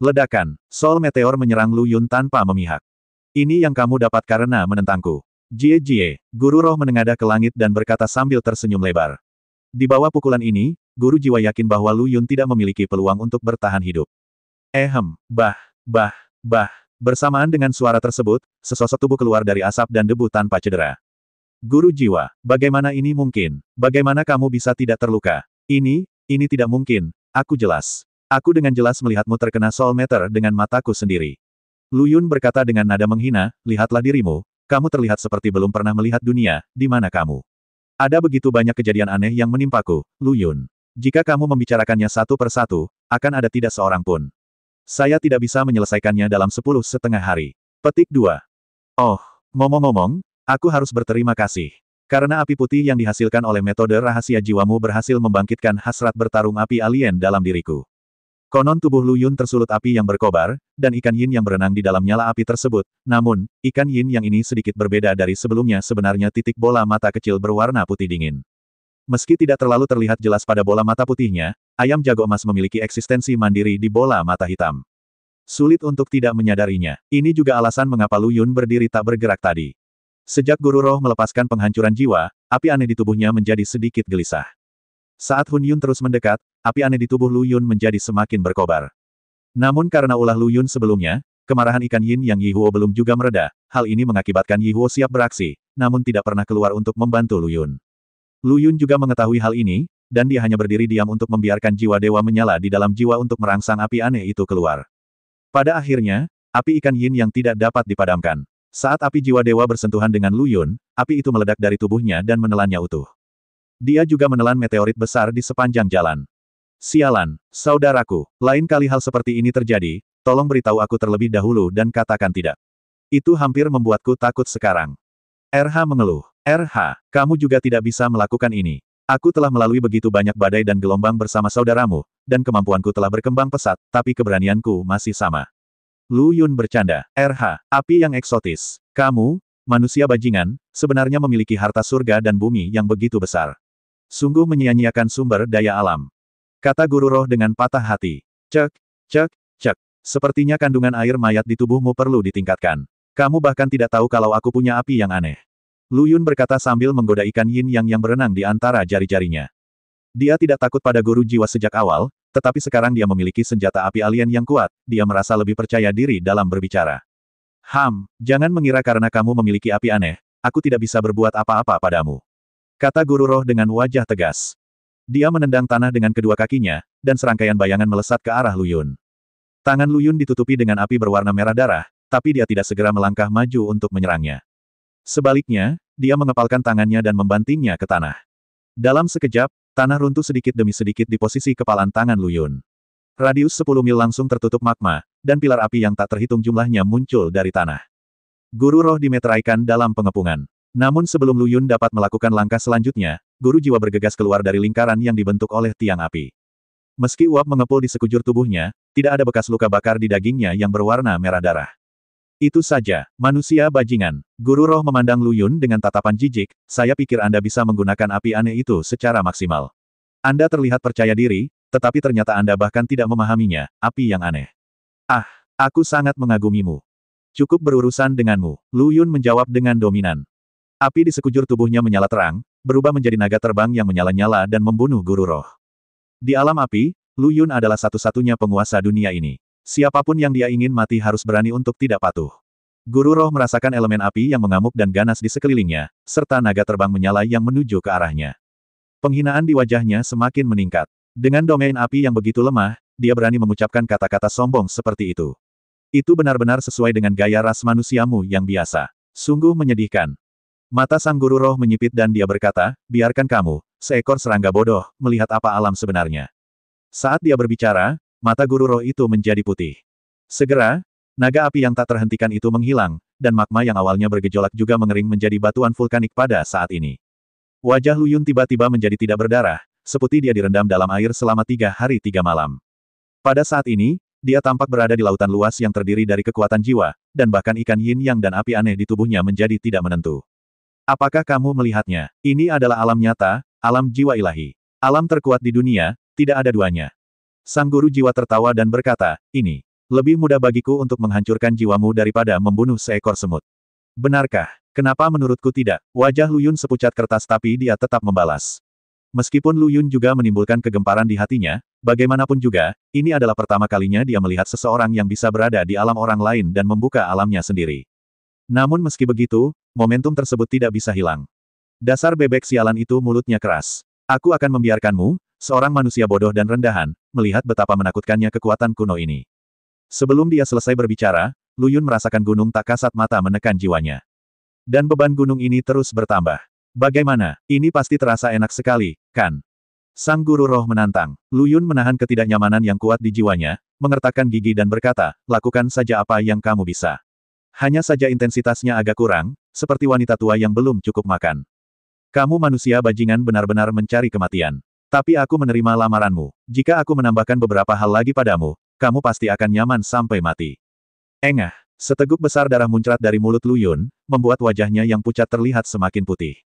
Ledakan, Sol Meteor menyerang Lu Yun tanpa memihak. Ini yang kamu dapat karena menentangku. Jie Jie, guru roh menengadah ke langit dan berkata sambil tersenyum lebar. Di bawah pukulan ini, guru jiwa yakin bahwa Lu Yun tidak memiliki peluang untuk bertahan hidup. Bah. Bersamaan dengan suara tersebut, sesosok tubuh keluar dari asap dan debu tanpa cedera. Guru jiwa, bagaimana ini mungkin? Bagaimana kamu bisa tidak terluka? Ini tidak mungkin. Aku jelas. Aku dengan jelas melihatmu terkena Soul Meter dengan mataku sendiri. Lu Yun berkata dengan nada menghina, lihatlah dirimu, kamu terlihat seperti belum pernah melihat dunia, di mana kamu? Ada begitu banyak kejadian aneh yang menimpaku, Lu Yun. Jika kamu membicarakannya satu persatu, akan ada tidak seorang pun. Saya tidak bisa menyelesaikannya dalam 10,5 hari. Petik 2. Oh, ngomong-ngomong, aku harus berterima kasih. Karena api putih yang dihasilkan oleh metode rahasia jiwamu berhasil membangkitkan hasrat bertarung api alien dalam diriku. Konon tubuh Lu Yun tersulut api yang berkobar, dan ikan yin yang berenang di dalam nyala api tersebut. Namun, ikan yin yang ini sedikit berbeda dari sebelumnya sebenarnya titik bola mata kecil berwarna putih dingin. Meski tidak terlalu terlihat jelas pada bola mata putihnya, ayam jago emas memiliki eksistensi mandiri di bola mata hitam. Sulit untuk tidak menyadarinya. Ini juga alasan mengapa Lu Yun berdiri tak bergerak tadi. Sejak guru roh melepaskan penghancuran jiwa, api aneh di tubuhnya menjadi sedikit gelisah. Saat Hun Yun terus mendekat, api aneh di tubuh Lu Yun menjadi semakin berkobar. Namun karena ulah Lu Yun sebelumnya, kemarahan ikan yin yang Yi Huo belum juga mereda, hal ini mengakibatkan Yi Huo siap beraksi, namun tidak pernah keluar untuk membantu Lu Yun. Lu Yun juga mengetahui hal ini, dan dia hanya berdiri diam untuk membiarkan jiwa dewa menyala di dalam jiwa untuk merangsang api aneh itu keluar. Pada akhirnya, api ikan yin yang tidak dapat dipadamkan. Saat api jiwa dewa bersentuhan dengan Lu Yun, api itu meledak dari tubuhnya dan menelannya utuh. Dia juga menelan meteorit besar di sepanjang jalan. Sialan, saudaraku, lain kali hal seperti ini terjadi, tolong beritahu aku terlebih dahulu dan katakan tidak. Itu hampir membuatku takut sekarang. RH mengeluh. RH, kamu juga tidak bisa melakukan ini. Aku telah melalui begitu banyak badai dan gelombang bersama saudaramu, dan kemampuanku telah berkembang pesat, tapi keberanianku masih sama. Lu Yun bercanda. RH, api yang eksotis. Kamu, manusia bajingan, sebenarnya memiliki harta surga dan bumi yang begitu besar. Sungguh menyia-nyiakan sumber daya alam. Kata guru roh dengan patah hati. Cek. Sepertinya kandungan air mayat di tubuhmu perlu ditingkatkan. Kamu bahkan tidak tahu kalau aku punya api yang aneh. Lu Yun berkata sambil menggoda ikan yin yang berenang di antara jari-jarinya. Dia tidak takut pada guru jiwa sejak awal, tetapi sekarang dia memiliki senjata api alien yang kuat, dia merasa lebih percaya diri dalam berbicara. Jangan mengira karena kamu memiliki api aneh, aku tidak bisa berbuat apa-apa padamu. Kata guru roh dengan wajah tegas. Dia menendang tanah dengan kedua kakinya, dan serangkaian bayangan melesat ke arah Lu Yun. Tangan Lu Yun ditutupi dengan api berwarna merah darah, tapi dia tidak segera melangkah maju untuk menyerangnya. Sebaliknya, dia mengepalkan tangannya dan membantingnya ke tanah. Dalam sekejap, tanah runtuh sedikit demi sedikit di posisi kepalan tangan Lu Yun. Radius 10 mil langsung tertutup magma, dan pilar api yang tak terhitung jumlahnya muncul dari tanah. Guru roh dimeteraikan dalam pengepungan. Namun sebelum Lu Yun dapat melakukan langkah selanjutnya, guru jiwa bergegas keluar dari lingkaran yang dibentuk oleh tiang api. Meski uap mengepul di sekujur tubuhnya, tidak ada bekas luka bakar di dagingnya yang berwarna merah darah. Itu saja, manusia bajingan. Guru roh memandang Lu Yun dengan tatapan jijik, saya pikir Anda bisa menggunakan api aneh itu secara maksimal. Anda terlihat percaya diri, tetapi ternyata Anda bahkan tidak memahaminya, api yang aneh. Aku sangat mengagumimu. Cukup berurusan denganmu, Lu Yun menjawab dengan dominan. Api di sekujur tubuhnya menyala terang, berubah menjadi naga terbang yang menyala-nyala dan membunuh guru roh. Di alam api, Lu Yun adalah satu-satunya penguasa dunia ini. Siapapun yang dia ingin mati harus berani untuk tidak patuh. Guru roh merasakan elemen api yang mengamuk dan ganas di sekelilingnya, serta naga terbang menyala yang menuju ke arahnya. Penghinaan di wajahnya semakin meningkat. Dengan domain api yang begitu lemah, dia berani mengucapkan kata-kata sombong seperti itu. Itu benar-benar sesuai dengan gaya ras manusiamu yang biasa. Sungguh menyedihkan. Mata sang guru roh menyipit dan dia berkata, biarkan kamu, seekor serangga bodoh, melihat apa alam sebenarnya. Saat dia berbicara, mata guru roh itu menjadi putih. Segera, naga api yang tak terhentikan itu menghilang, dan magma yang awalnya bergejolak juga mengering menjadi batuan vulkanik pada saat ini. Wajah Lu Yun tiba-tiba menjadi tidak berdarah, seperti dia direndam dalam air selama 3 hari 3 malam. Pada saat ini, dia tampak berada di lautan luas yang terdiri dari kekuatan jiwa, dan bahkan ikan yin yang dan api aneh di tubuhnya menjadi tidak menentu. Apakah kamu melihatnya? Ini adalah alam nyata, alam jiwa ilahi. Alam terkuat di dunia, tidak ada duanya. Sang guru jiwa tertawa dan berkata, ini Lebih mudah bagiku untuk menghancurkan jiwamu daripada membunuh seekor semut. Benarkah? Kenapa menurutku tidak? Wajah Lu Yun sepucat kertas tapi dia tetap membalas. Meskipun Lu Yun juga menimbulkan kegemparan di hatinya, bagaimanapun juga, ini adalah pertama kalinya dia melihat seseorang yang bisa berada di alam orang lain dan membuka alamnya sendiri. Namun meski begitu, momentum tersebut tidak bisa hilang. Dasar bebek sialan itu mulutnya keras. Aku akan membiarkanmu, seorang manusia bodoh dan rendahan, melihat betapa menakutkannya kekuatan kuno ini. Sebelum dia selesai berbicara, Lu Yun merasakan gunung tak kasat mata menekan jiwanya. Dan beban gunung ini terus bertambah. Bagaimana? Ini pasti terasa enak sekali, kan? Sang guru roh menantang. Lu Yun menahan ketidaknyamanan yang kuat di jiwanya, mengertakkan gigi dan berkata, lakukan saja apa yang kamu bisa. Hanya saja intensitasnya agak kurang, seperti wanita tua yang belum cukup makan. Kamu manusia bajingan benar-benar mencari kematian. Tapi aku menerima lamaranmu. Jika aku menambahkan beberapa hal lagi padamu, kamu pasti akan nyaman sampai mati. Engah. Seteguk besar darah muncrat dari mulut Lu Yun, membuat wajahnya yang pucat terlihat semakin putih.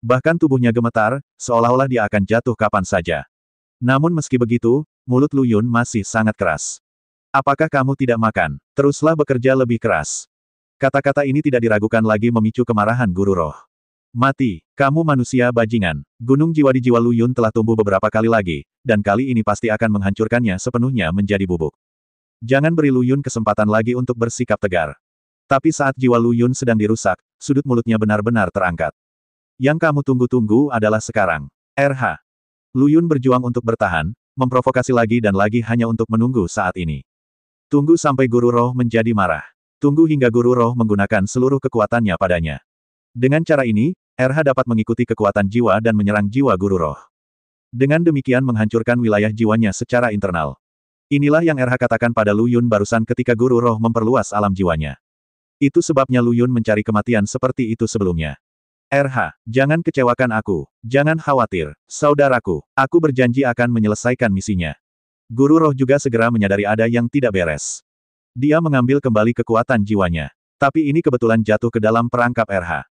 Bahkan tubuhnya gemetar, seolah-olah dia akan jatuh kapan saja. Namun meski begitu, mulut Lu Yun masih sangat keras. Apakah kamu tidak makan? Teruslah bekerja lebih keras. Kata-kata ini tidak diragukan lagi memicu kemarahan guru roh. Mati, kamu manusia bajingan. Gunung jiwa di jiwa Lu Yun telah tumbuh beberapa kali lagi, dan kali ini pasti akan menghancurkannya sepenuhnya menjadi bubuk. Jangan beri Lu Yun kesempatan lagi untuk bersikap tegar. Tapi saat jiwa Lu Yun sedang dirusak, sudut mulutnya benar-benar terangkat. Yang kamu tunggu-tunggu adalah sekarang. RH. Lu Yun berjuang untuk bertahan, memprovokasi lagi dan lagi hanya untuk menunggu saat ini. Tunggu sampai guru roh menjadi marah. Tunggu hingga guru roh menggunakan seluruh kekuatannya padanya. Dengan cara ini, RH dapat mengikuti kekuatan jiwa dan menyerang jiwa guru roh. Dengan demikian menghancurkan wilayah jiwanya secara internal. Inilah yang RH katakan pada Lu Yun barusan ketika guru roh memperluas alam jiwanya. Itu sebabnya Lu Yun mencari kematian seperti itu sebelumnya. RH, jangan kecewakan aku. Jangan khawatir, saudaraku. Aku berjanji akan menyelesaikan misinya. Guru roh juga segera menyadari ada yang tidak beres. Dia mengambil kembali kekuatan jiwanya. Tapi ini kebetulan jatuh ke dalam perangkap RH.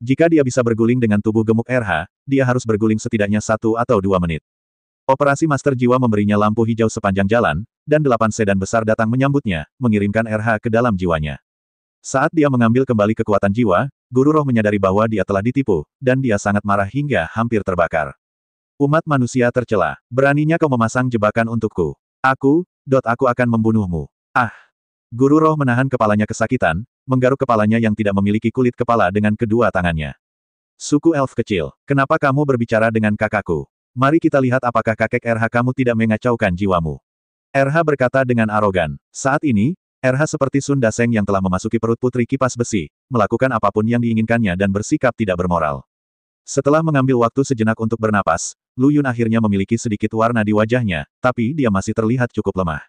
Jika dia bisa berguling dengan tubuh gemuk RH, dia harus berguling setidaknya 1 atau 2 menit. Operasi Master Jiwa memberinya lampu hijau sepanjang jalan, dan 8 sedan besar datang menyambutnya, mengirimkan RH ke dalam jiwanya. Saat dia mengambil kembali kekuatan jiwa, guru roh menyadari bahwa dia telah ditipu, dan dia sangat marah hingga hampir terbakar. Umat manusia tercela. Beraninya kau memasang jebakan untukku. Aku akan membunuhmu. Ah! Guru roh menahan kepalanya kesakitan, menggaruk kepalanya yang tidak memiliki kulit kepala dengan kedua tangannya. Suku elf kecil, kenapa kamu berbicara dengan kakakku? Mari kita lihat apakah kakek RH kamu tidak mengacaukan jiwamu. RH berkata dengan arogan. Saat ini, RH seperti Sun Daseng yang telah memasuki perut putri kipas besi, melakukan apapun yang diinginkannya dan bersikap tidak bermoral. Setelah mengambil waktu sejenak untuk bernapas, Lu Yun akhirnya memiliki sedikit warna di wajahnya, tapi dia masih terlihat cukup lemah.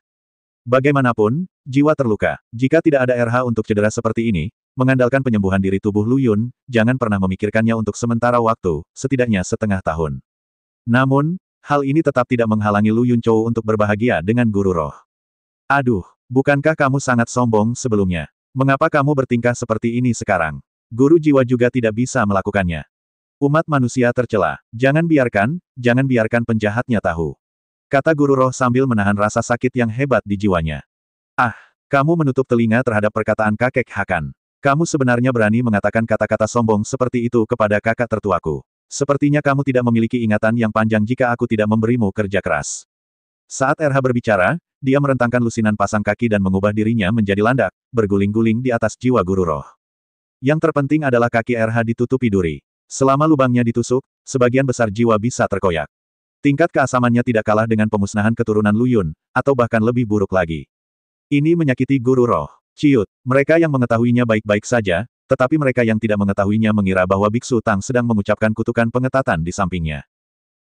Bagaimanapun, jiwa terluka. Jika tidak ada RH untuk cedera seperti ini, mengandalkan penyembuhan diri tubuh Lu Yun, jangan pernah memikirkannya untuk sementara waktu, setidaknya setengah tahun. Namun, hal ini tetap tidak menghalangi Lu Yun Chou untuk berbahagia dengan guru roh. Aduh, bukankah kamu sangat sombong sebelumnya? Mengapa kamu bertingkah seperti ini sekarang? Guru jiwa juga tidak bisa melakukannya. Umat manusia tercela. Jangan biarkan penjahatnya tahu. Kata guru roh sambil menahan rasa sakit yang hebat di jiwanya. Ah, kamu menutup telinga terhadap perkataan kakek Hakan. Kamu sebenarnya berani mengatakan kata-kata sombong seperti itu kepada kakak tertuaku. Sepertinya kamu tidak memiliki ingatan yang panjang jika aku tidak memberimu kerja keras. Saat RH berbicara, dia merentangkan lusinan pasang kaki dan mengubah dirinya menjadi landak, berguling-guling di atas jiwa guru roh. Yang terpenting adalah kaki RH ditutupi duri. Selama lubangnya ditusuk, sebagian besar jiwa bisa terkoyak. Tingkat keasamannya tidak kalah dengan pemusnahan keturunan Lu Yun, atau bahkan lebih buruk lagi. Ini menyakiti guru roh. Ciut, mereka yang mengetahuinya baik-baik saja, tetapi mereka yang tidak mengetahuinya mengira bahwa Biksu Tang sedang mengucapkan kutukan pengetatan di sampingnya.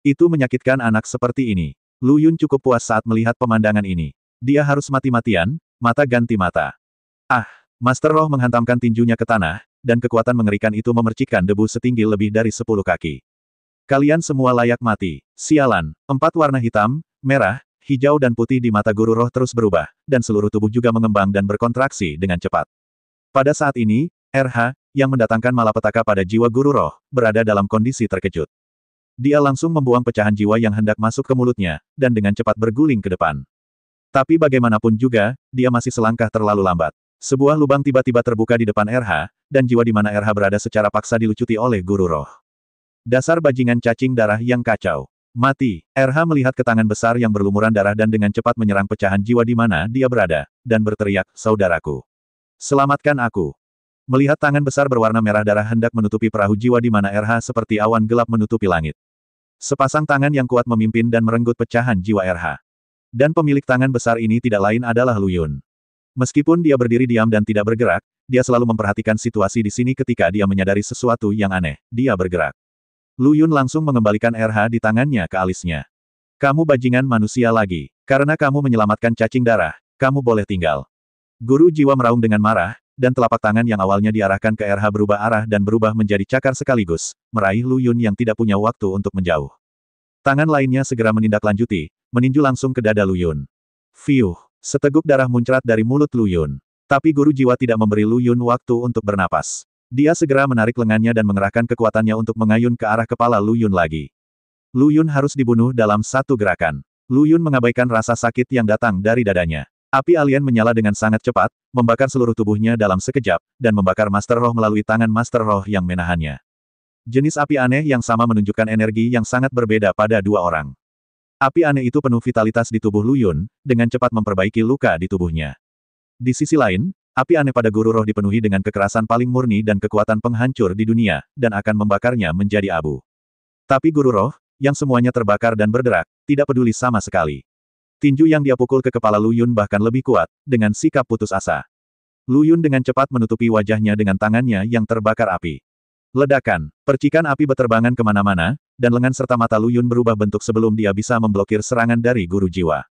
Itu menyakitkan anak seperti ini. Lu Yun cukup puas saat melihat pemandangan ini. Dia harus mati-matian, mata ganti mata. Ah! Master Roh menghantamkan tinjunya ke tanah, dan kekuatan mengerikan itu memercikkan debu setinggi lebih dari 10 kaki. Kalian semua layak mati. Sialan. 4 warna hitam, merah, hijau dan putih di mata guru roh terus berubah, dan seluruh tubuh juga mengembang dan berkontraksi dengan cepat. Pada saat ini, RH, yang mendatangkan malapetaka pada jiwa guru roh, berada dalam kondisi terkejut. Dia langsung membuang pecahan jiwa yang hendak masuk ke mulutnya, dan dengan cepat berguling ke depan. Tapi bagaimanapun juga, dia masih selangkah terlalu lambat. Sebuah lubang tiba-tiba terbuka di depan RH, dan jiwa di mana RH berada secara paksa dilucuti oleh guru roh. Dasar bajingan cacing darah yang kacau. Mati. RH melihat ke tangan besar yang berlumuran darah dan dengan cepat menyerang pecahan jiwa di mana dia berada, dan berteriak, saudaraku. Selamatkan aku. Melihat tangan besar berwarna merah darah hendak menutupi perahu jiwa di mana RH seperti awan gelap menutupi langit. Sepasang tangan yang kuat memimpin dan merenggut pecahan jiwa RH. Dan pemilik tangan besar ini tidak lain adalah Lu Yun. Meskipun dia berdiri diam dan tidak bergerak, dia selalu memperhatikan situasi di sini ketika dia menyadari sesuatu yang aneh, dia bergerak. Lu Yun langsung mengembalikan RH di tangannya ke alisnya. Kamu bajingan manusia lagi. Karena kamu menyelamatkan cacing darah, kamu boleh tinggal. Guru jiwa meraung dengan marah, dan telapak tangan yang awalnya diarahkan ke RH berubah arah dan berubah menjadi cakar sekaligus, meraih Lu Yun yang tidak punya waktu untuk menjauh. Tangan lainnya segera menindaklanjuti, meninju langsung ke dada Lu Yun. Fiuh, seteguk darah muncrat dari mulut Lu Yun. Tapi guru jiwa tidak memberi Lu Yun waktu untuk bernapas. Dia segera menarik lengannya dan mengerahkan kekuatannya untuk mengayun ke arah kepala Lu Yun lagi. Lu Yun harus dibunuh dalam satu gerakan. Lu Yun mengabaikan rasa sakit yang datang dari dadanya. Api alien menyala dengan sangat cepat, membakar seluruh tubuhnya dalam sekejap, dan membakar Master Roh melalui tangan Master Roh yang menahannya. Jenis api aneh yang sama menunjukkan energi yang sangat berbeda pada dua orang. Api aneh itu penuh vitalitas di tubuh Lu Yun, dengan cepat memperbaiki luka di tubuhnya. Di sisi lain, api aneh pada guru roh dipenuhi dengan kekerasan paling murni dan kekuatan penghancur di dunia, dan akan membakarnya menjadi abu. Tapi guru roh, yang semuanya terbakar dan berderak, tidak peduli sama sekali. Tinju yang dia pukul ke kepala Lu Yun bahkan lebih kuat, dengan sikap putus asa. Lu Yun dengan cepat menutupi wajahnya dengan tangannya yang terbakar api. Ledakan, percikan api beterbangan kemana-mana, dan lengan serta mata Lu Yun berubah bentuk sebelum dia bisa memblokir serangan dari guru jiwa.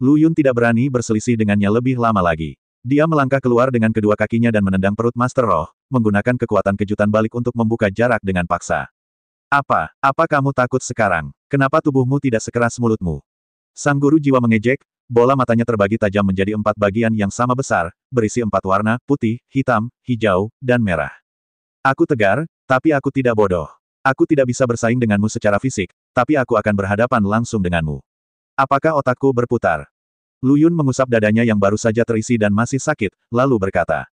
Lu Yun tidak berani berselisih dengannya lebih lama lagi. Dia melangkah keluar dengan kedua kakinya dan menendang perut Master Roh, menggunakan kekuatan kejutan balik untuk membuka jarak dengan paksa. Apa kamu takut sekarang? Kenapa tubuhmu tidak sekeras mulutmu? Sang guru jiwa mengejek, bola matanya terbagi tajam menjadi 4 bagian yang sama besar, berisi 4 warna, putih, hitam, hijau, dan merah. Aku tegar, tapi aku tidak bodoh. Aku tidak bisa bersaing denganmu secara fisik, tapi aku akan berhadapan langsung denganmu. Apakah otakku berputar? Lu Yun mengusap dadanya yang baru saja terisi dan masih sakit, lalu berkata.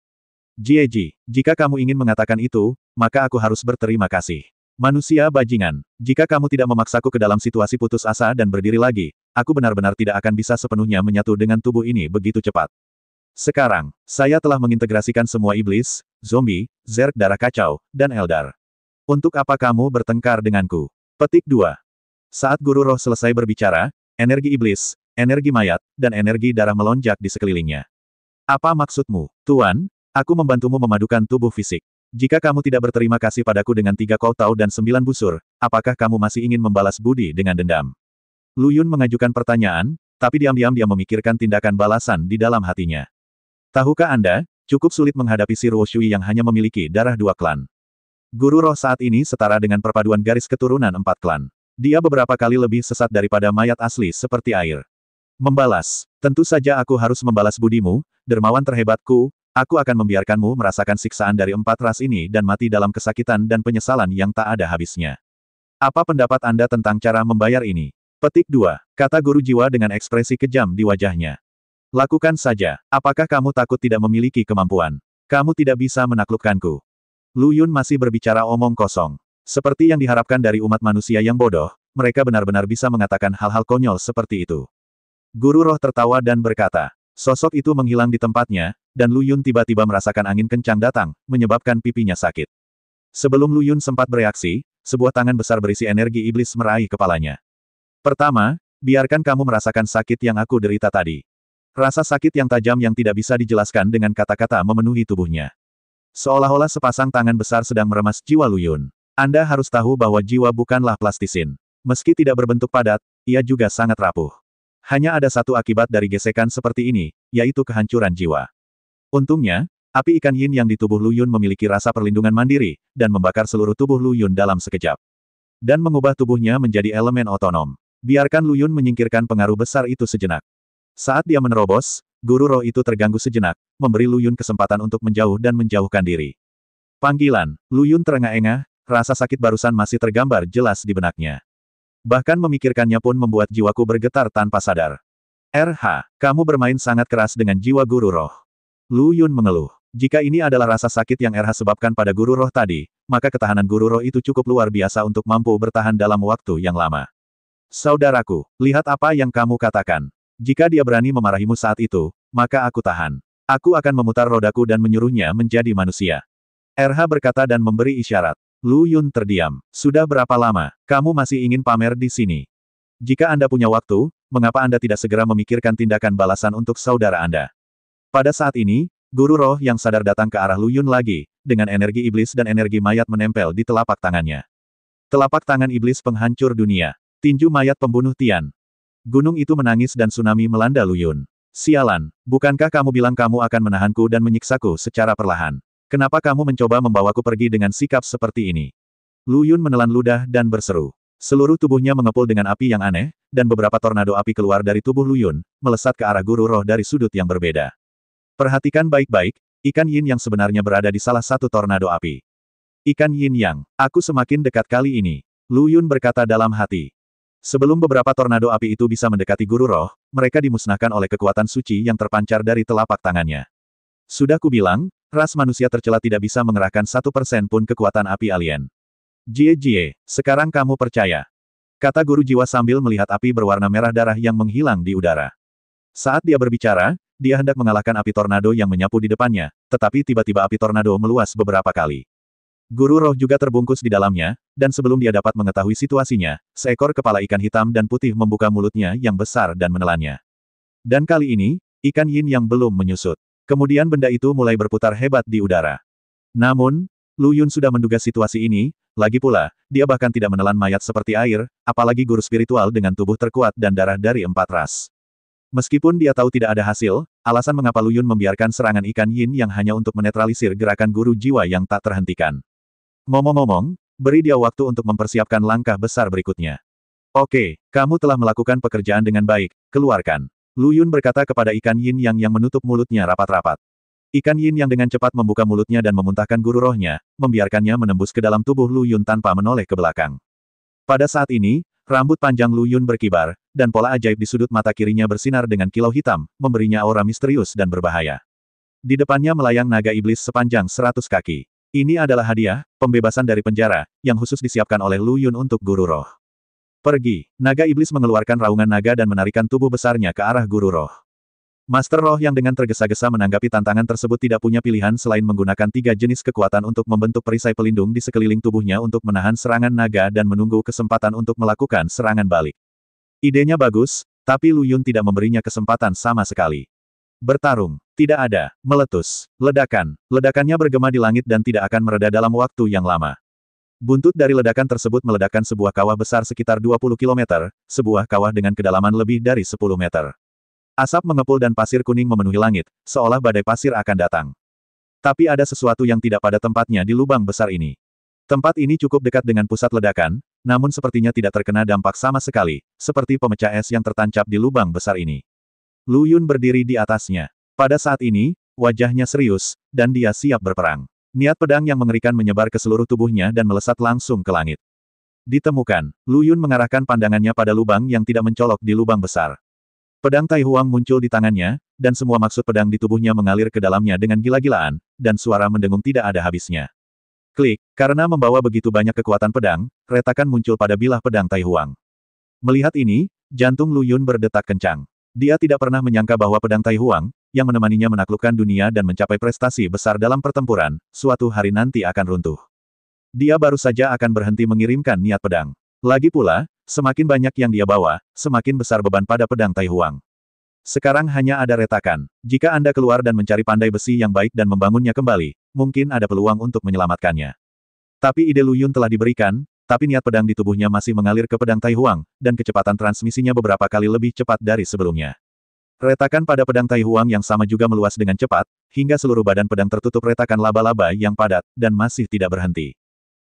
Jieji, jika kamu ingin mengatakan itu, maka aku harus berterima kasih. Manusia bajingan, jika kamu tidak memaksaku ke dalam situasi putus asa dan berdiri lagi, aku benar-benar tidak akan bisa sepenuhnya menyatu dengan tubuh ini begitu cepat. Sekarang, saya telah mengintegrasikan semua iblis, zombie, zerg darah kacau, dan eldar. Untuk apa kamu bertengkar denganku? Petik 2. Saat guru roh selesai berbicara, energi iblis, energi mayat, dan energi darah melonjak di sekelilingnya. Apa maksudmu, Tuan? Aku membantumu memadukan tubuh fisik. Jika kamu tidak berterima kasih padaku dengan 3 kotau dan 9 busur, apakah kamu masih ingin membalas budi dengan dendam? Lu Yun mengajukan pertanyaan, tapi diam-diam dia memikirkan tindakan balasan di dalam hatinya. Tahukah Anda, cukup sulit menghadapi si Ruo Shui yang hanya memiliki darah 2 klan. Guru roh saat ini setara dengan perpaduan garis keturunan 4 klan. Dia beberapa kali lebih sesat daripada mayat asli seperti air. Membalas. Tentu saja aku harus membalas budimu, dermawan terhebatku. Aku akan membiarkanmu merasakan siksaan dari 4 ras ini dan mati dalam kesakitan dan penyesalan yang tak ada habisnya. Apa pendapat Anda tentang cara membayar ini? Petik 2. Kata guru jiwa dengan ekspresi kejam di wajahnya. Lakukan saja. Apakah kamu takut tidak memiliki kemampuan? Kamu tidak bisa menaklukkanku. Lu Yun masih berbicara omong kosong. Seperti yang diharapkan dari umat manusia yang bodoh, mereka benar-benar bisa mengatakan hal-hal konyol seperti itu. Guru roh tertawa dan berkata. Sosok itu menghilang di tempatnya, dan Lu Yun tiba-tiba merasakan angin kencang datang, menyebabkan pipinya sakit. Sebelum Lu Yun sempat bereaksi, sebuah tangan besar berisi energi iblis meraih kepalanya. Pertama, biarkan kamu merasakan sakit yang aku derita tadi. Rasa sakit yang tajam yang tidak bisa dijelaskan dengan kata-kata memenuhi tubuhnya. Seolah-olah sepasang tangan besar sedang meremas jiwa Lu Yun. Anda harus tahu bahwa jiwa bukanlah plastisin. Meski tidak berbentuk padat, ia juga sangat rapuh. Hanya ada satu akibat dari gesekan seperti ini, yaitu kehancuran jiwa. Untungnya, api ikan yin yang di tubuh Lu Yun memiliki rasa perlindungan mandiri, dan membakar seluruh tubuh Lu Yun dalam sekejap. Dan mengubah tubuhnya menjadi elemen otonom. Biarkan Lu Yun menyingkirkan pengaruh besar itu sejenak. Saat dia menerobos, guru roh itu terganggu sejenak, memberi Lu Yun kesempatan untuk menjauh dan menjauhkan diri. Panggilan, Lu Yun terengah-engah, rasa sakit barusan masih tergambar jelas di benaknya. Bahkan memikirkannya pun membuat jiwaku bergetar tanpa sadar. Kamu bermain sangat keras dengan jiwa guru roh. Lu Yun mengeluh. Jika ini adalah rasa sakit yang RH sebabkan pada guru roh tadi, maka ketahanan guru roh itu cukup luar biasa untuk mampu bertahan dalam waktu yang lama. Saudaraku, lihat apa yang kamu katakan. Jika dia berani memarahimu saat itu, maka aku tahan. Aku akan memutar rodaku dan menyuruhnya menjadi manusia. RH berkata dan memberi isyarat. Lu Yun terdiam. Sudah berapa lama, kamu masih ingin pamer di sini? Jika Anda punya waktu, mengapa Anda tidak segera memikirkan tindakan balasan untuk saudara Anda? Pada saat ini, guru roh yang sadar datang ke arah Lu Yun lagi, dengan energi iblis dan energi mayat menempel di telapak tangannya. Telapak tangan iblis penghancur dunia. Tinju mayat pembunuh Tian. Gunung itu menangis dan tsunami melanda Lu Yun. Sialan, bukankah kamu bilang kamu akan menahanku dan menyiksaku secara perlahan? Kenapa kamu mencoba membawaku pergi dengan sikap seperti ini? Lu Yun menelan ludah dan berseru. Seluruh tubuhnya mengepul dengan api yang aneh, dan beberapa tornado api keluar dari tubuh Lu Yun, melesat ke arah guru roh dari sudut yang berbeda. Perhatikan baik-baik, ikan yin yang sebenarnya berada di salah satu tornado api. Ikan yin yang, aku semakin dekat kali ini. Lu Yun berkata dalam hati. Sebelum beberapa tornado api itu bisa mendekati guru roh, mereka dimusnahkan oleh kekuatan suci yang terpancar dari telapak tangannya. Sudah kubilang, ras manusia tercela tidak bisa mengerahkan 1% pun kekuatan api alien. Jie, sekarang kamu percaya. Kata guru jiwa sambil melihat api berwarna merah darah yang menghilang di udara. Saat dia berbicara, dia hendak mengalahkan api tornado yang menyapu di depannya, tetapi tiba-tiba api tornado meluas beberapa kali. Guru roh juga terbungkus di dalamnya, dan sebelum dia dapat mengetahui situasinya, seekor kepala ikan hitam dan putih membuka mulutnya yang besar dan menelannya. Dan kali ini, ikan yin yang belum menyusut. Kemudian benda itu mulai berputar hebat di udara. Namun, Lu Yun sudah menduga situasi ini, lagi pula, dia bahkan tidak menelan mayat seperti air, apalagi guru spiritual dengan tubuh terkuat dan darah dari 4 ras. Meskipun dia tahu tidak ada hasil, alasan mengapa Lu Yun membiarkan serangan ikan yin yang hanya untuk menetralisir gerakan guru jiwa yang tak terhentikan. Ngomong-ngomong, beri dia waktu untuk mempersiapkan langkah besar berikutnya. Oke, kamu telah melakukan pekerjaan dengan baik, keluarkan. Lu Yun berkata kepada ikan yin yang menutup mulutnya rapat-rapat. Ikan yin yang dengan cepat membuka mulutnya dan memuntahkan guru rohnya, membiarkannya menembus ke dalam tubuh Lu Yun tanpa menoleh ke belakang. Pada saat ini, rambut panjang Lu Yun berkibar, dan pola ajaib di sudut mata kirinya bersinar dengan kilau hitam, memberinya aura misterius dan berbahaya. Di depannya melayang naga iblis sepanjang 100 kaki. Ini adalah hadiah, pembebasan dari penjara, yang khusus disiapkan oleh Lu Yun untuk guru roh. Pergi, naga iblis mengeluarkan raungan naga dan menarikan tubuh besarnya ke arah guru roh. Master roh yang dengan tergesa-gesa menanggapi tantangan tersebut tidak punya pilihan selain menggunakan 3 jenis kekuatan untuk membentuk perisai pelindung di sekeliling tubuhnya untuk menahan serangan naga dan menunggu kesempatan untuk melakukan serangan balik. Idenya bagus, tapi Lu Yun tidak memberinya kesempatan sama sekali. Bertarung, tidak ada, meletus, ledakan. Ledakannya bergema di langit dan tidak akan mereda dalam waktu yang lama. Buntut dari ledakan tersebut meledakkan sebuah kawah besar sekitar 20 km, sebuah kawah dengan kedalaman lebih dari 10 meter. Asap mengepul dan pasir kuning memenuhi langit, seolah badai pasir akan datang. Tapi ada sesuatu yang tidak pada tempatnya di lubang besar ini. Tempat ini cukup dekat dengan pusat ledakan, namun sepertinya tidak terkena dampak sama sekali, seperti pemecah es yang tertancap di lubang besar ini. Lu Yun berdiri di atasnya. Pada saat ini, wajahnya serius, dan dia siap berperang. Niat pedang yang mengerikan menyebar ke seluruh tubuhnya dan melesat langsung ke langit. Ditemukan, Lu Yun mengarahkan pandangannya pada lubang yang tidak mencolok di lubang besar. Pedang Tai Huang muncul di tangannya, dan semua maksud pedang di tubuhnya mengalir ke dalamnya dengan gila-gilaan, dan suara mendengung tidak ada habisnya. Klik, karena membawa begitu banyak kekuatan pedang, retakan muncul pada bilah pedang Tai Huang. Melihat ini, jantung Lu Yun berdetak kencang. Dia tidak pernah menyangka bahwa pedang Tai Huang, yang menemaninya menaklukkan dunia dan mencapai prestasi besar dalam pertempuran, suatu hari nanti akan runtuh. Dia baru saja akan berhenti mengirimkan niat pedang. Lagi pula, semakin banyak yang dia bawa, semakin besar beban pada pedang Tai Huang. Sekarang hanya ada retakan. Jika Anda keluar dan mencari pandai besi yang baik dan membangunnya kembali, mungkin ada peluang untuk menyelamatkannya. Tapi ide Lu Yun telah diberikan, tapi niat pedang di tubuhnya masih mengalir ke pedang Tai Huang, dan kecepatan transmisinya beberapa kali lebih cepat dari sebelumnya. Retakan pada pedang Tai Huang yang sama juga meluas dengan cepat, hingga seluruh badan pedang tertutup retakan laba-laba yang padat, dan masih tidak berhenti.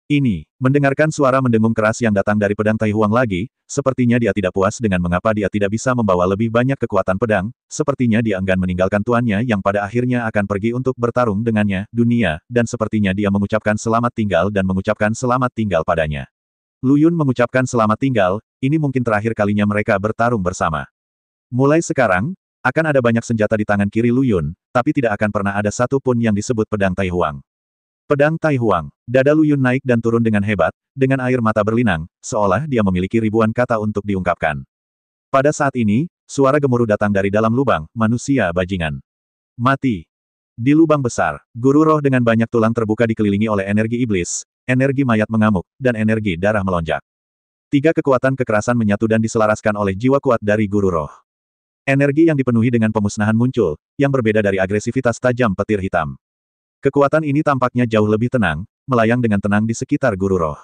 Ini, mendengarkan suara mendengung keras yang datang dari pedang Tai Huang lagi, sepertinya dia tidak puas dengan mengapa dia tidak bisa membawa lebih banyak kekuatan pedang, sepertinya dia enggan meninggalkan tuannya yang pada akhirnya akan pergi untuk bertarung dengannya, dunia, dan sepertinya dia mengucapkan selamat tinggal dan mengucapkan selamat tinggal padanya. Lu Yun mengucapkan selamat tinggal, ini mungkin terakhir kalinya mereka bertarung bersama. Mulai sekarang, akan ada banyak senjata di tangan kiri Lu Yun, tapi tidak akan pernah ada satu pun yang disebut pedang Tai Huang. Pedang Tai Huang. Dada Lu Yun naik dan turun dengan hebat, dengan air mata berlinang, seolah dia memiliki ribuan kata untuk diungkapkan. Pada saat ini, suara gemuruh datang dari dalam lubang, manusia bajingan. Mati. Di lubang besar, guru roh dengan banyak tulang terbuka dikelilingi oleh energi iblis, energi mayat mengamuk, dan energi darah melonjak. Tiga kekuatan kekerasan menyatu dan diselaraskan oleh jiwa kuat dari guru roh. Energi yang dipenuhi dengan pemusnahan muncul, yang berbeda dari agresivitas tajam petir hitam. Kekuatan ini tampaknya jauh lebih tenang, melayang dengan tenang di sekitar guru roh.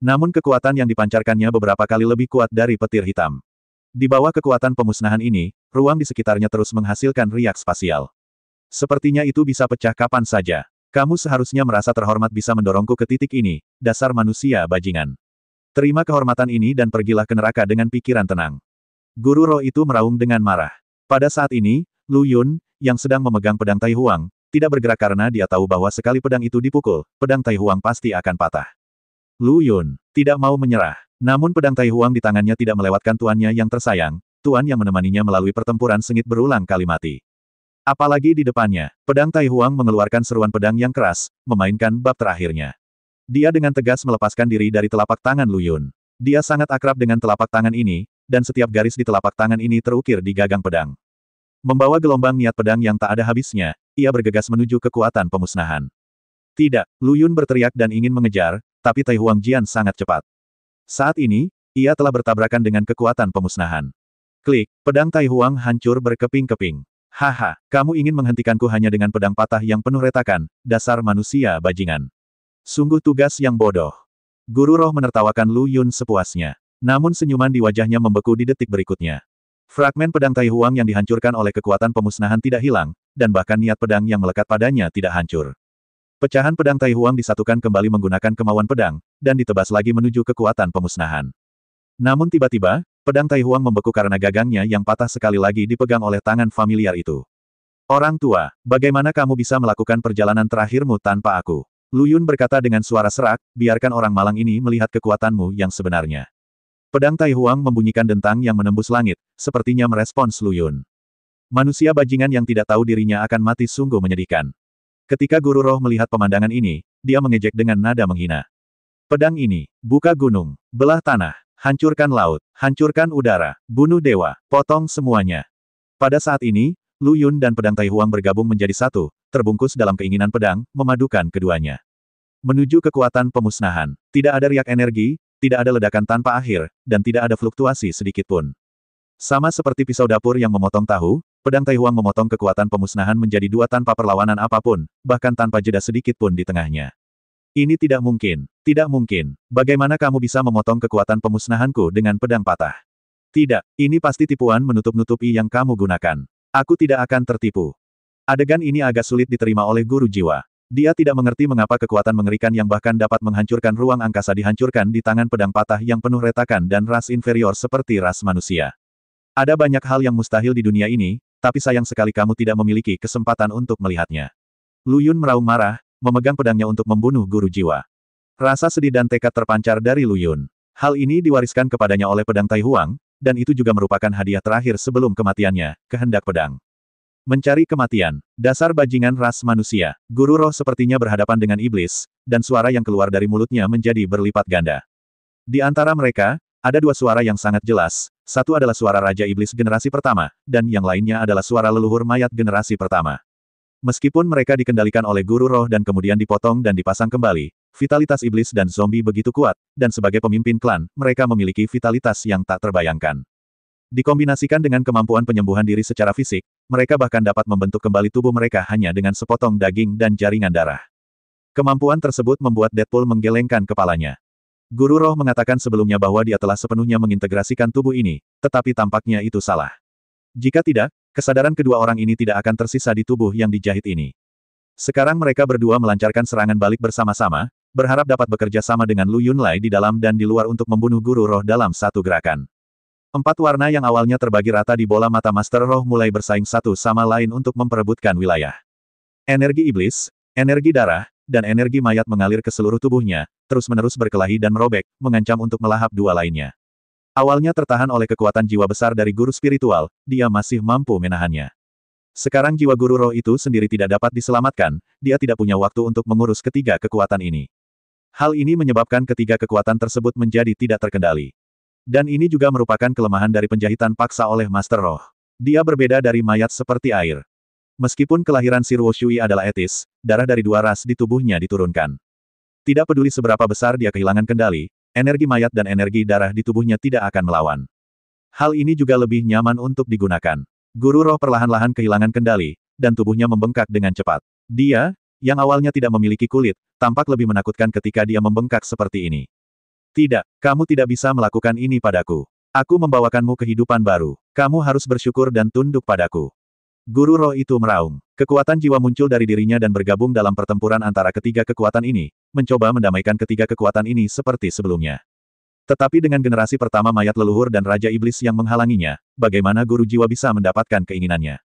Namun kekuatan yang dipancarkannya beberapa kali lebih kuat dari petir hitam. Di bawah kekuatan pemusnahan ini, ruang di sekitarnya terus menghasilkan riak spasial. Sepertinya itu bisa pecah kapan saja. Kamu seharusnya merasa terhormat bisa mendorongku ke titik ini, dasar manusia bajingan. Terima kehormatan ini dan pergilah ke neraka dengan pikiran tenang. Guru roh itu meraung dengan marah. Pada saat ini, Lu Yun, yang sedang memegang pedang Tai Huang, tidak bergerak karena dia tahu bahwa sekali pedang itu dipukul, pedang Tai Huang pasti akan patah. Lu Yun tidak mau menyerah. Namun pedang Tai Huang di tangannya tidak melewatkan tuannya yang tersayang, tuan yang menemaninya melalui pertempuran sengit berulang kali mati. Apalagi di depannya, pedang Tai Huang mengeluarkan seruan pedang yang keras, memainkan bab terakhirnya. Dia dengan tegas melepaskan diri dari telapak tangan Lu Yun. Dia sangat akrab dengan telapak tangan ini, dan setiap garis di telapak tangan ini terukir di gagang pedang. Membawa gelombang niat pedang yang tak ada habisnya, ia bergegas menuju kekuatan pemusnahan. Tidak, Lu Yun berteriak dan ingin mengejar, tapi Tai Huang Jian sangat cepat. Saat ini, ia telah bertabrakan dengan kekuatan pemusnahan. Klik, pedang Tai Huang hancur berkeping-keping. Haha, kamu ingin menghentikanku hanya dengan pedang patah yang penuh retakan, dasar manusia bajingan. Sungguh tugas yang bodoh. Guru roh menertawakan Lu Yun sepuasnya. Namun senyuman di wajahnya membeku di detik berikutnya. Fragmen pedang Tai Huang yang dihancurkan oleh kekuatan pemusnahan tidak hilang, dan bahkan niat pedang yang melekat padanya tidak hancur. Pecahan pedang Tai Huang disatukan kembali menggunakan kemauan pedang, dan ditebas lagi menuju kekuatan pemusnahan. Namun tiba-tiba, pedang Tai Huang membeku karena gagangnya yang patah sekali lagi dipegang oleh tangan familiar itu. Orang tua, bagaimana kamu bisa melakukan perjalanan terakhirmu tanpa aku? Lu Yun berkata dengan suara serak, biarkan orang malang ini melihat kekuatanmu yang sebenarnya. Pedang Tai Huang membunyikan dentang yang menembus langit, sepertinya merespons Lu Yun. Manusia bajingan yang tidak tahu dirinya akan mati sungguh menyedihkan. Ketika guru roh melihat pemandangan ini, dia mengejek dengan nada menghina. Pedang ini, buka gunung, belah tanah, hancurkan laut, hancurkan udara, bunuh dewa, potong semuanya. Pada saat ini, Lu Yun dan pedang Tai Huang bergabung menjadi satu, terbungkus dalam keinginan pedang, memadukan keduanya. Menuju kekuatan pemusnahan, tidak ada riak energi, tidak ada ledakan tanpa akhir, dan tidak ada fluktuasi sedikitpun. Sama seperti pisau dapur yang memotong tahu, pedang Tai Huang memotong kekuatan pemusnahan menjadi dua tanpa perlawanan apapun, bahkan tanpa jeda sedikitpun di tengahnya. Ini tidak mungkin, tidak mungkin. Bagaimana kamu bisa memotong kekuatan pemusnahanku dengan pedang patah? Tidak, ini pasti tipuan menutup-nutupi yang kamu gunakan. Aku tidak akan tertipu. Adegan ini agak sulit diterima oleh guru jiwa. Dia tidak mengerti mengapa kekuatan mengerikan yang bahkan dapat menghancurkan ruang angkasa dihancurkan di tangan pedang patah yang penuh retakan dan ras inferior seperti ras manusia. Ada banyak hal yang mustahil di dunia ini, tapi sayang sekali kamu tidak memiliki kesempatan untuk melihatnya. Lu Yun meraung marah, memegang pedangnya untuk membunuh guru jiwa. Rasa sedih dan tekad terpancar dari Lu Yun. Hal ini diwariskan kepadanya oleh pedang Tai Huang, dan itu juga merupakan hadiah terakhir sebelum kematiannya, kehendak pedang. Mencari kematian, dasar bajingan ras manusia. Guru roh sepertinya berhadapan dengan iblis, dan suara yang keluar dari mulutnya menjadi berlipat ganda. Di antara mereka, ada dua suara yang sangat jelas, satu adalah suara Raja Iblis generasi pertama, dan yang lainnya adalah suara leluhur mayat generasi pertama. Meskipun mereka dikendalikan oleh guru roh dan kemudian dipotong dan dipasang kembali, vitalitas iblis dan zombie begitu kuat, dan sebagai pemimpin klan, mereka memiliki vitalitas yang tak terbayangkan. Dikombinasikan dengan kemampuan penyembuhan diri secara fisik, mereka bahkan dapat membentuk kembali tubuh mereka hanya dengan sepotong daging dan jaringan darah. Kemampuan tersebut membuat Deadpool menggelengkan kepalanya. Guru roh mengatakan sebelumnya bahwa dia telah sepenuhnya mengintegrasikan tubuh ini, tetapi tampaknya itu salah. Jika tidak, kesadaran kedua orang ini tidak akan tersisa di tubuh yang dijahit ini. Sekarang mereka berdua melancarkan serangan balik bersama-sama, berharap dapat bekerja sama dengan Lu Yunlai di dalam dan di luar untuk membunuh guru roh dalam satu gerakan. Empat warna yang awalnya terbagi rata di bola mata Master Roh mulai bersaing satu sama lain untuk memperebutkan wilayah. Energi iblis, energi darah, dan energi mayat mengalir ke seluruh tubuhnya, terus-menerus berkelahi dan merobek, mengancam untuk melahap dua lainnya. Awalnya tertahan oleh kekuatan jiwa besar dari guru spiritual, dia masih mampu menahannya. Sekarang jiwa guru roh itu sendiri tidak dapat diselamatkan, dia tidak punya waktu untuk mengurus ketiga kekuatan ini. Hal ini menyebabkan ketiga kekuatan tersebut menjadi tidak terkendali. Dan ini juga merupakan kelemahan dari penjahitan paksa oleh Master Roh. Dia berbeda dari mayat seperti air. Meskipun kelahiran Sir Woshui adalah etis, darah dari dua ras di tubuhnya diturunkan. Tidak peduli seberapa besar dia kehilangan kendali, energi mayat dan energi darah di tubuhnya tidak akan melawan. Hal ini juga lebih nyaman untuk digunakan. Guru roh perlahan-lahan kehilangan kendali, dan tubuhnya membengkak dengan cepat. Dia, yang awalnya tidak memiliki kulit, tampak lebih menakutkan ketika dia membengkak seperti ini. Tidak, kamu tidak bisa melakukan ini padaku. Aku membawakanmu kehidupan baru. Kamu harus bersyukur dan tunduk padaku. Guru roh itu meraung. Kekuatan jiwa muncul dari dirinya dan bergabung dalam pertempuran antara ketiga kekuatan ini, mencoba mendamaikan ketiga kekuatan ini seperti sebelumnya. Tetapi dengan generasi pertama mayat leluhur dan Raja Iblis yang menghalanginya, bagaimana guru jiwa bisa mendapatkan keinginannya?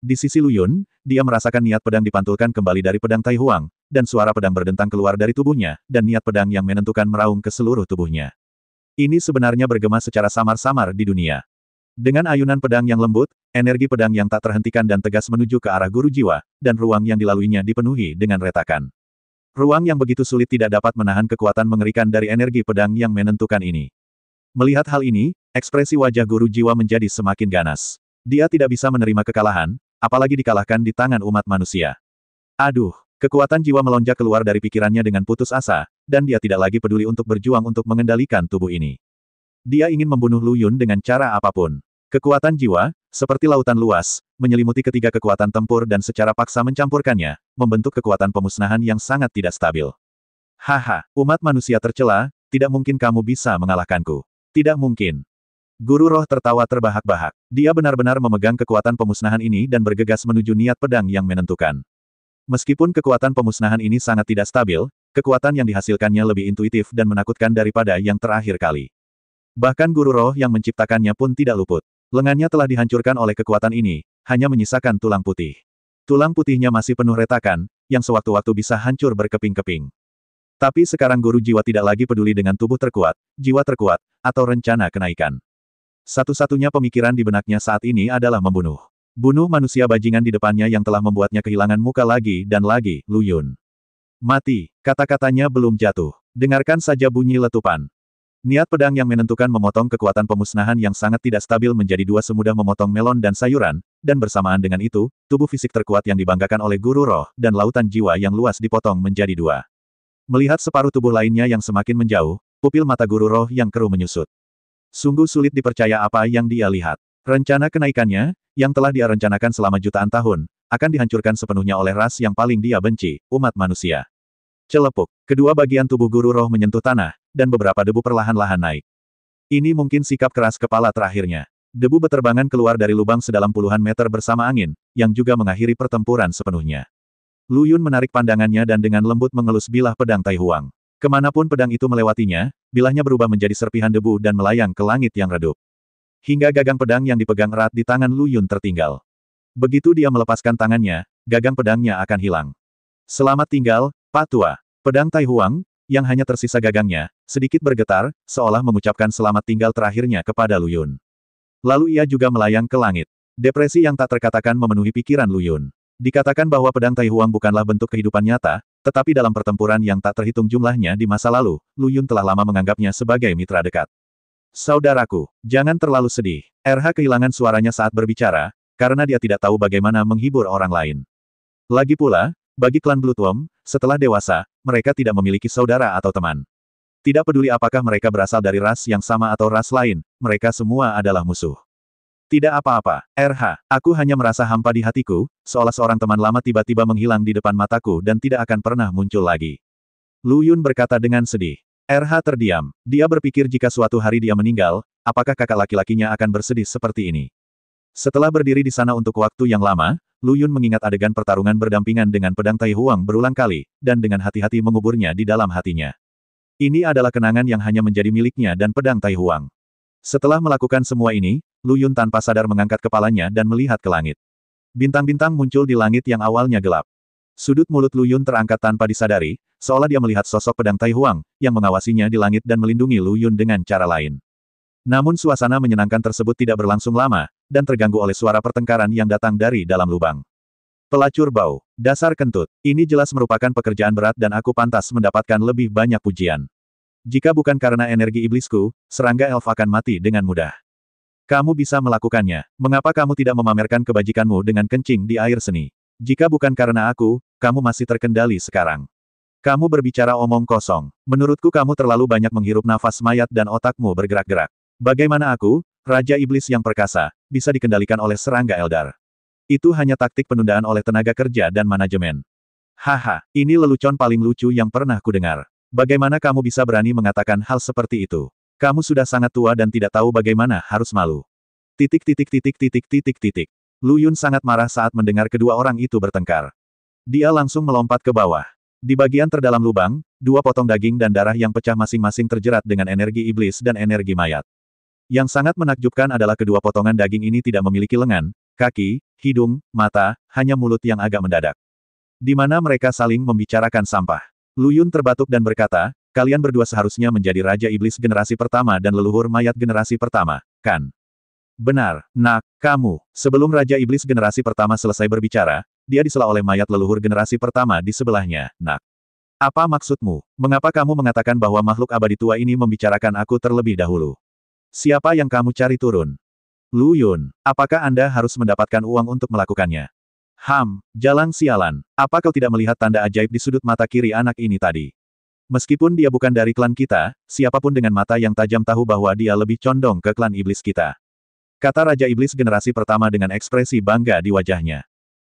Di sisi Lu Yun, dia merasakan niat pedang dipantulkan kembali dari pedang Tai Huang, dan suara pedang berdentang keluar dari tubuhnya, dan niat pedang yang menentukan meraung ke seluruh tubuhnya. Ini sebenarnya bergema secara samar-samar di dunia. Dengan ayunan pedang yang lembut, energi pedang yang tak terhentikan dan tegas menuju ke arah guru jiwa, dan ruang yang dilaluinya dipenuhi dengan retakan. Ruang yang begitu sulit tidak dapat menahan kekuatan mengerikan dari energi pedang yang menentukan ini. Melihat hal ini, ekspresi wajah guru jiwa menjadi semakin ganas. Dia tidak bisa menerima kekalahan, apalagi dikalahkan di tangan umat manusia. Aduh, kekuatan jiwa melonjak keluar dari pikirannya dengan putus asa, dan dia tidak lagi peduli untuk berjuang untuk mengendalikan tubuh ini. Dia ingin membunuh Lu Yun dengan cara apapun. Kekuatan jiwa, seperti lautan luas, menyelimuti ketiga kekuatan tempur dan secara paksa mencampurkannya, membentuk kekuatan pemusnahan yang sangat tidak stabil. Haha, umat manusia tercela, tidak mungkin kamu bisa mengalahkanku. Tidak mungkin. Guru roh tertawa terbahak-bahak. Dia benar-benar memegang kekuatan pemusnahan ini dan bergegas menuju niat pedang yang menentukan. Meskipun kekuatan pemusnahan ini sangat tidak stabil, kekuatan yang dihasilkannya lebih intuitif dan menakutkan daripada yang terakhir kali. Bahkan guru roh yang menciptakannya pun tidak luput. Lengannya telah dihancurkan oleh kekuatan ini, hanya menyisakan tulang putih. Tulang putihnya masih penuh retakan, yang sewaktu-waktu bisa hancur berkeping-keping. Tapi sekarang guru jiwa tidak lagi peduli dengan tubuh terkuat, jiwa terkuat, atau rencana kenaikan. Satu-satunya pemikiran di benaknya saat ini adalah membunuh. Bunuh manusia bajingan di depannya yang telah membuatnya kehilangan muka lagi dan lagi, Lu Yun. Mati, kata-katanya belum jatuh. Dengarkan saja bunyi letupan. Niat pedang yang menentukan memotong kekuatan pemusnahan yang sangat tidak stabil menjadi dua semudah memotong melon dan sayuran, dan bersamaan dengan itu, tubuh fisik terkuat yang dibanggakan oleh guru roh, dan lautan jiwa yang luas dipotong menjadi dua. Melihat separuh tubuh lainnya yang semakin menjauh, pupil mata guru roh yang keruh menyusut. Sungguh sulit dipercaya apa yang dia lihat. Rencana kenaikannya, yang telah dia rencanakan selama jutaan tahun, akan dihancurkan sepenuhnya oleh ras yang paling dia benci, umat manusia. Celepuk, kedua bagian tubuh guru roh menyentuh tanah, dan beberapa debu perlahan-lahan naik. Ini mungkin sikap keras kepala terakhirnya. Debu beterbangan keluar dari lubang sedalam puluhan meter bersama angin, yang juga mengakhiri pertempuran sepenuhnya. Lu Yun menarik pandangannya dan dengan lembut mengelus bilah pedang Tai Huang. Kemanapun pedang itu melewatinya, bilahnya berubah menjadi serpihan debu dan melayang ke langit yang redup. Hingga gagang pedang yang dipegang erat di tangan Lu Yun tertinggal. Begitu dia melepaskan tangannya, gagang pedangnya akan hilang. Selamat tinggal, Pak Tua. Pedang Tai Huang, yang hanya tersisa gagangnya, sedikit bergetar, seolah mengucapkan selamat tinggal terakhirnya kepada Lu Yun. Lalu ia juga melayang ke langit. Depresi yang tak terkatakan memenuhi pikiran Lu Yun. Dikatakan bahwa pedang Tai Huang bukanlah bentuk kehidupan nyata, tetapi dalam pertempuran yang tak terhitung jumlahnya di masa lalu, Lu Yun telah lama menganggapnya sebagai mitra dekat. Saudaraku, jangan terlalu sedih. RH kehilangan suaranya saat berbicara, karena dia tidak tahu bagaimana menghibur orang lain. Lagi pula, bagi klan Bloodworm, setelah dewasa, mereka tidak memiliki saudara atau teman. Tidak peduli apakah mereka berasal dari ras yang sama atau ras lain, mereka semua adalah musuh. Tidak apa-apa, RH, aku hanya merasa hampa di hatiku, seolah seorang teman lama tiba-tiba menghilang di depan mataku dan tidak akan pernah muncul lagi. Lu Yun berkata dengan sedih. RH terdiam. Dia berpikir jika suatu hari dia meninggal, apakah kakak laki-lakinya akan bersedih seperti ini. Setelah berdiri di sana untuk waktu yang lama, Lu Yun mengingat adegan pertarungan berdampingan dengan pedang Tai Huang berulang kali, dan dengan hati-hati menguburnya di dalam hatinya. Ini adalah kenangan yang hanya menjadi miliknya dan pedang Tai Huang. Setelah melakukan semua ini, Lu Yun tanpa sadar mengangkat kepalanya dan melihat ke langit. Bintang-bintang muncul di langit yang awalnya gelap. Sudut mulut Lu Yun terangkat tanpa disadari, seolah dia melihat sosok pedang Tai Huang, yang mengawasinya di langit dan melindungi Lu Yun dengan cara lain. Namun suasana menyenangkan tersebut tidak berlangsung lama, dan terganggu oleh suara pertengkaran yang datang dari dalam lubang. Pelacur bau, dasar kentut, ini jelas merupakan pekerjaan berat dan aku pantas mendapatkan lebih banyak pujian. Jika bukan karena energi iblisku, serangga elf akan mati dengan mudah. Kamu bisa melakukannya, mengapa kamu tidak memamerkan kebajikanmu dengan kencing di air seni? Jika bukan karena aku, kamu masih terkendali sekarang. Kamu berbicara omong kosong. Menurutku kamu terlalu banyak menghirup nafas mayat dan otakmu bergerak-gerak. Bagaimana aku, Raja Iblis yang perkasa, bisa dikendalikan oleh serangga Eldar? Itu hanya taktik penundaan oleh tenaga kerja dan manajemen. Haha, ini lelucon paling lucu yang pernah kudengar. Bagaimana kamu bisa berani mengatakan hal seperti itu? Kamu sudah sangat tua dan tidak tahu bagaimana harus malu. Titik titik titik titik titik titik. Lu Yun sangat marah saat mendengar kedua orang itu bertengkar. Dia langsung melompat ke bawah. Di bagian terdalam lubang, dua potong daging dan darah yang pecah masing-masing terjerat dengan energi iblis dan energi mayat. Yang sangat menakjubkan adalah kedua potongan daging ini tidak memiliki lengan, kaki, hidung, mata, hanya mulut yang agak mendadak. Di mana mereka saling membicarakan sampah. Lu Yun terbatuk dan berkata, kalian berdua seharusnya menjadi Raja Iblis generasi pertama dan leluhur mayat generasi pertama, kan? Benar, Nak, kamu. Sebelum Raja Iblis generasi pertama selesai berbicara, dia disela oleh mayat leluhur generasi pertama di sebelahnya, Nak. Apa maksudmu? Mengapa kamu mengatakan bahwa makhluk abadi tua ini membicarakan aku terlebih dahulu? Siapa yang kamu cari turun? Lu Yun, apakah Anda harus mendapatkan uang untuk melakukannya? Jalang sialan. Apa kau tidak melihat tanda ajaib di sudut mata kiri anak ini tadi? Meskipun dia bukan dari klan kita, siapapun dengan mata yang tajam tahu bahwa dia lebih condong ke klan iblis kita. Kata Raja Iblis generasi pertama dengan ekspresi bangga di wajahnya.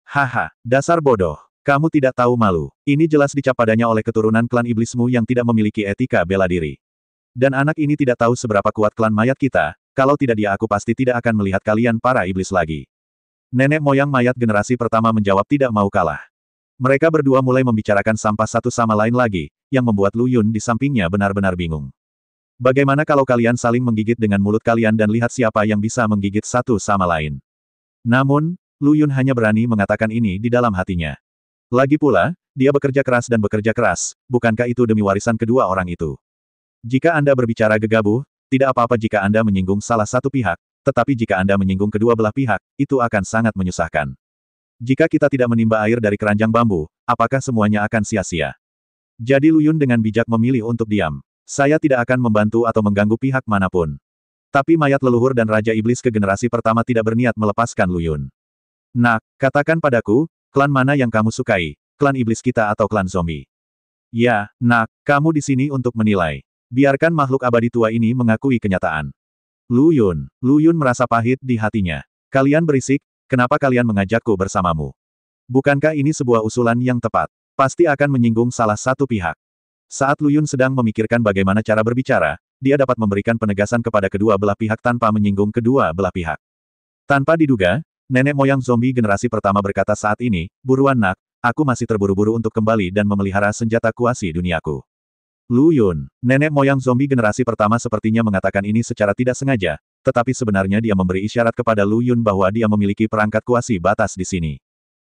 Haha, dasar bodoh. Kamu tidak tahu malu. Ini jelas dicap padanya oleh keturunan klan iblismu yang tidak memiliki etika bela diri. Dan anak ini tidak tahu seberapa kuat klan mayat kita, kalau tidak dia aku pasti tidak akan melihat kalian para iblis lagi. Nenek moyang mayat generasi pertama menjawab tidak mau kalah. Mereka berdua mulai membicarakan sampah satu sama lain lagi, yang membuat Lu Yun di sampingnya benar-benar bingung. Bagaimana kalau kalian saling menggigit dengan mulut kalian dan lihat siapa yang bisa menggigit satu sama lain? Namun, Lu Yun hanya berani mengatakan ini di dalam hatinya. Lagi pula, dia bekerja keras, bukankah itu demi warisan kedua orang itu? Jika Anda berbicara gegabah, tidak apa-apa jika Anda menyinggung salah satu pihak, tetapi jika Anda menyinggung kedua belah pihak, itu akan sangat menyusahkan. Jika kita tidak menimba air dari keranjang bambu, apakah semuanya akan sia-sia? Jadi Lu Yun dengan bijak memilih untuk diam. Saya tidak akan membantu atau mengganggu pihak manapun. Tapi mayat leluhur dan Raja Iblis ke generasi pertama tidak berniat melepaskan Lu Yun. Nak, katakan padaku, klan mana yang kamu sukai, klan iblis kita atau klan zombie? Ya, Nak, kamu di sini untuk menilai. Biarkan makhluk abadi tua ini mengakui kenyataan. Lu Yun merasa pahit di hatinya. Kalian berisik, kenapa kalian mengajakku bersamamu? Bukankah ini sebuah usulan yang tepat? Pasti akan menyinggung salah satu pihak. Saat Lu Yun sedang memikirkan bagaimana cara berbicara, dia dapat memberikan penegasan kepada kedua belah pihak tanpa menyinggung kedua belah pihak. Tanpa diduga, nenek moyang zombie generasi pertama berkata saat ini, buruan Nak, aku masih terburu-buru untuk kembali dan memelihara senjata kuasi duniaku. Lu Yun, nenek moyang zombie generasi pertama sepertinya mengatakan ini secara tidak sengaja, tetapi sebenarnya dia memberi isyarat kepada Lu Yun bahwa dia memiliki perangkat kuasi batas di sini.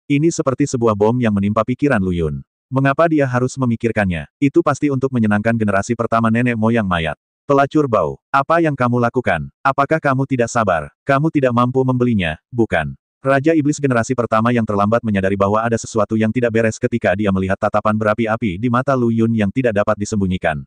Ini seperti sebuah bom yang menimpa pikiran Lu Yun. Mengapa dia harus memikirkannya? Itu pasti untuk menyenangkan generasi pertama nenek moyang mayat. Pelacur bau, apa yang kamu lakukan? Apakah kamu tidak sabar? Kamu tidak mampu membelinya, bukan? Raja Iblis generasi pertama yang terlambat menyadari bahwa ada sesuatu yang tidak beres ketika dia melihat tatapan berapi-api di mata Lu Yun yang tidak dapat disembunyikan.